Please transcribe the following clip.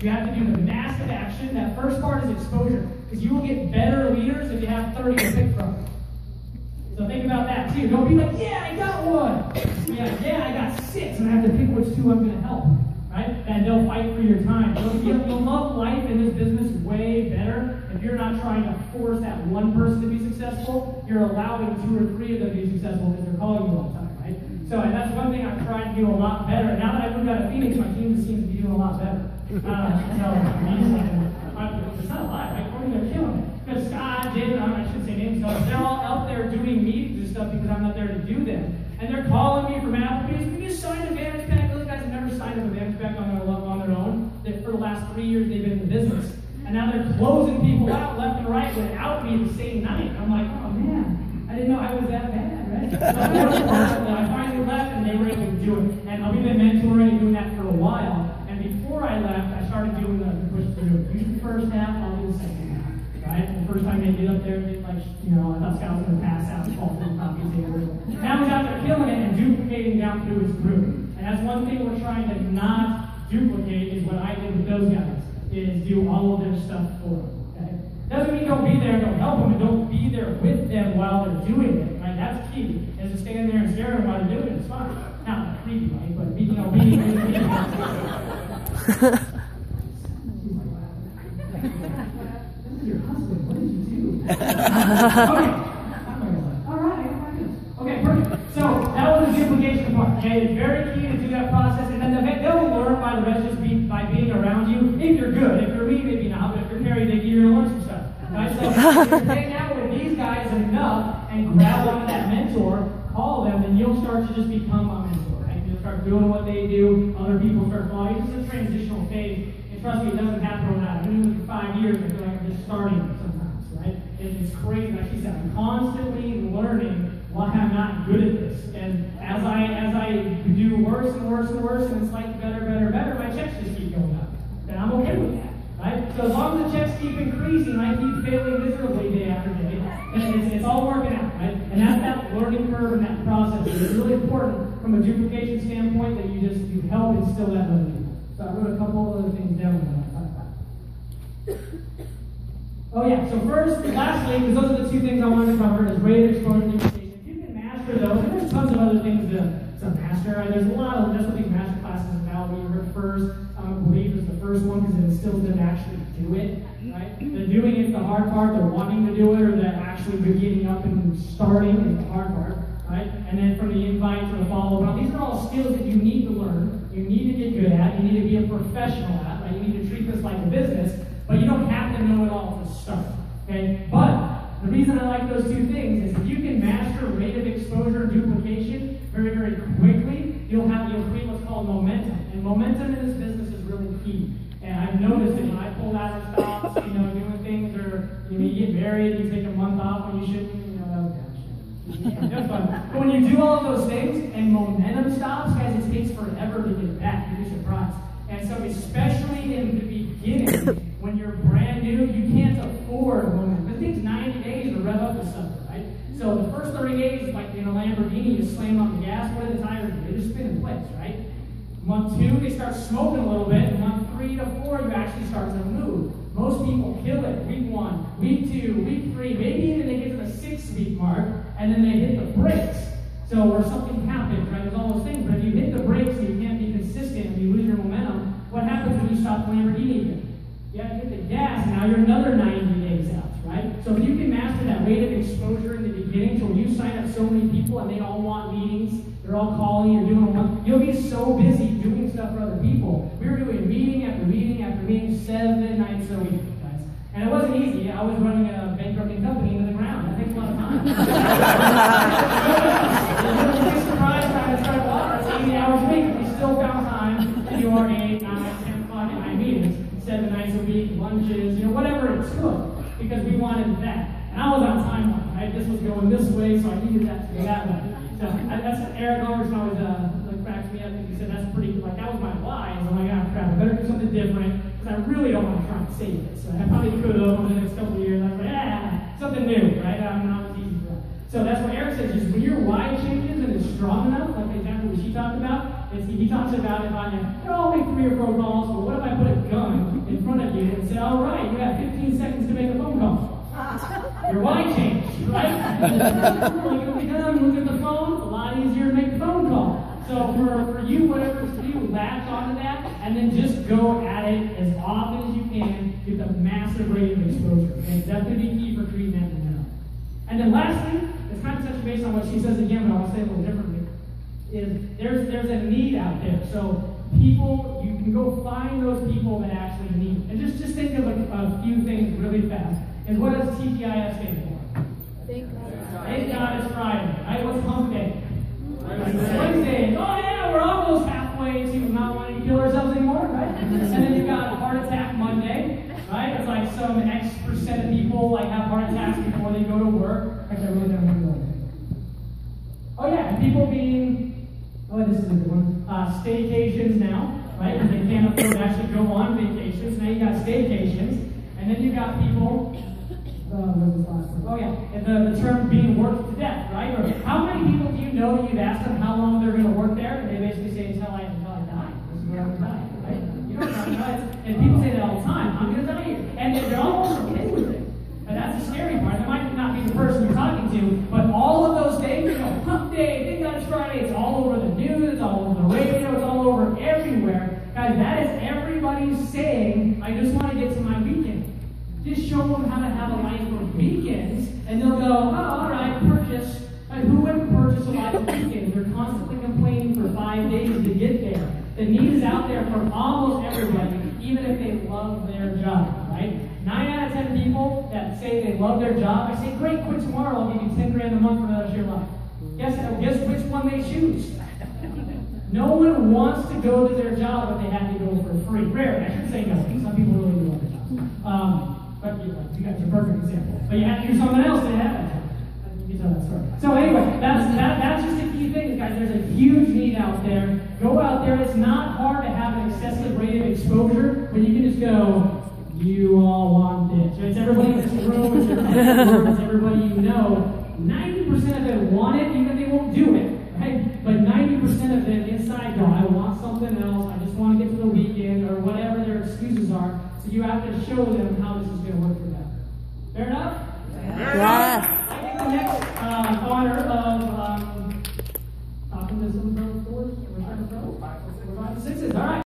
You have to do the massive action. That first part is exposure, because you will get better leaders if you have 30 to pick from. So think about that too. Don't be like, yeah, I got one. Yeah, I got 6, and I have to pick which 2 I'm going to help. Right? And they'll fight for your time. You'll love life in this business way better if you're not trying to force that one person to be successful. You're allowing 2 or 3 of them to be successful because they're calling you all the time, right? So, and that's one thing I've tried to do a lot better. Now that I moved out of Phoenix, my team just seems to be doing a lot better. It's not a lie, right? They're killing it. Because Scott, Jim, I shouldn't say names, they're all out there doing meetings and stuff because I'm not there to do them. And they're calling me from Applebee's. Can you sign a Vantage Pack? Those guys have never signed a Vantage Pack on their own. For the last 3 years, they've been in the business. And now they're closing people out left and right without me the same night. I'm like, oh man, I didn't know I was that bad, right? So I finally left and they were able to do it. And we've been mentoring and doing that for a while. And before I left, I started doing the push through. Usually the first half, I'll do the second half. Right? And the first time they get up there, they like, I thought Scott was going to pass out and fall through the coffee table. Now he's out there killing it and duplicating down through his group. And that's one thing we're trying to not duplicate is what I did with those guys, is do all of their stuff for them. Okay? Doesn't mean don't be there and don't help them, and don't be there with them while they're doing it. Right? That's key, is to stand there and stare at them while they're doing it. It's fine. Not creepy, right? But being your husband, what did you do? Okay. Okay, perfect. So that was the duplication part. Okay, it's very key to do that process, and then they'll learn by the rest just by being around you. If you're good, if you're me, maybe not, but if you're Harry, you're gonna learn some stuff. Right? So if you hang out with these guys enough and grab onto that mentor, call them, and you'll start to just become a mentor. Right? You'll start doing what they do. Other people start following. It's a transitional phase. Trust me, it doesn't happen overnight. I've been doing it for 5 years. I feel like I'm just starting sometimes, right? It's crazy. Like she said, I'm constantly learning why I'm not good at this. And as I do worse and worse and worse, and it's like better, my checks just keep going up. And I'm okay with that, right? So as long as the checks keep increasing, I keep failing miserably day after day, and it's all working out, right? And that's that learning curve and that process. It's really important from a duplication standpoint that you help instill that learning. So I wrote a couple other things down that I want to talk about. Oh yeah, so first, lastly, because those are the 2 things I wanted to cover, is rate of exposure and duplication. If you can master those, and there's tons of other things to master. There's a lot of, that's what these master classes are about. We heard first, I believe is the first one, because it instills them to actually do it, right? The doing is the hard part, the wanting to do it, or the actually getting up and starting is the hard part. Right? And then from the invite to the follow-up, these are all skills that you need to learn, you need to get good at, you need to be a professional at, right? You need to treat this like a business, but you don't have to know it all to start. Okay? But the reason I like those 2 things is if you can master rate of exposure and duplication very, very quickly, you'll create what's called momentum. And momentum in this business is really key. And I've noticed that when I pull out of stops, doing things, or you get married, you take a month off when you shouldn't, that's fun. But when you do all of those things and momentum stops, guys, it takes forever to get back. You'd be surprised. And so especially in the beginning, when you're brand new, you can't afford momentum. It takes 90 days to rev up the stuff, right? So the first 30 days, like in a Lamborghini, you slam on the gas, what do the tires do? They just spin in place, right? Month 2, they start smoking a little bit. And month 3 to 4, you actually start to move. Most people kill it. Week 1, week 2, week 3, maybe even they get to the 6-week mark, and then they hit the brakes. So, or something happens, right? There's all those things. But if you hit the brakes and you can't be consistent and you lose your momentum, what happens when you stop the Lamborghini again? You have to hit the gas, and now you're another 90 days out, right? So if you can master that rate of exposure in the beginning, so when you sign up so many people and they all want meetings, they're all calling, you're doing one, you'll be so busy doing stuff for other people. We were doing meeting after meeting after meeting 7 nights a week, guys. And it wasn't easy. I was running a bankrupting company into the ground. That takes a lot of time. You'll be surprised trying to start water. It's 80 hours a week. We still found time to do our 8, 9, 10 o'clock at night meetings, 7 nights a week, lunches, whatever it took, because we wanted that. And I was on timeline, right? This was going this way, so I needed that to go that way. So that's Eric Overton always cracks me up, because he said that's pretty, that was my why. So I'm like, oh crap, I better do something different, because I really don't want to try and save this. So I probably could have over the next couple of years. I was like, something new, right? Not as easy for that. So that's what Eric says, just when your why changes and is strong enough, like the example that she talked about, he talks about if I'll make 3 or 4 calls, but what if I put a gun Look at the phone. It's a lot easier to make a phone call. So for you, whatever it's for you, latch onto that, and then just go at it as often as you can. Get the massive rate of exposure. Okay? That's going to be key for creating that momentum. And then lastly, it's kind of touching base on what she says again, but I want to say it a little differently. Is there's a need out there. So people, you can go find those people that actually need it. And just think of a few things really fast. And what does TGIF stand for? Thank God it's Friday. Right? What's hump day? Wednesday. Oh yeah, we're almost halfway to not wanting to kill ourselves anymore, right? And then you've got heart attack Monday, right? It's like some X% of people like have heart attacks before they go to work. Actually, I really don't want to go there. Oh yeah, and people being, oh this is a good one, staycations now, right? Because they can't afford to actually go on vacations. Now you got staycations, and then you got people. Oh yeah, and the term being worked to death, right? Or how many people do you know that you've asked them how long they're going to work there, and they basically say until I die. This is where I'm going to die, right? You don't know, and people say that all the time. I'm going to die here, and they're almost okay with it. And that's the scary part. That might not be the person you're talking to, but all of those days, hump day, thank God it's Friday. It's all over the news, it's all over the radio, it's all over everywhere. Guys, that is everybody saying, I just want to get to my weekend. Just show them how to have a life of weekends, and they'll go, oh, all right, purchase. Like, who wouldn't purchase a life of weekends? They're constantly complaining for 5 days to get there. The need is out there for almost everybody, even if they love their job, right? 9 out of 10 people that say they love their job, I say, great, quit tomorrow, I'll give you 10 grand a month for the rest of your life. Guess which one they choose? No one wants to go to their job, but they have to go for free. Rarely, I should say no. Some people really do love their job. But you guys are a perfect example. But you have to do something else to have it. You tell that story. So anyway, that's just a key thing, guys. There's a huge need out there. Go out there. It's not hard to have an excessive rate of exposure, but you can just go, you all want this. So it's everybody in this room, it's everybody you know. 90% of them want it, even if they won't do it. Right? But 90% of them inside go, I want something else, I just want to get to the weekend, or whatever their excuses are. So you have to show them how this is going to work for them. Fair enough? Yeah.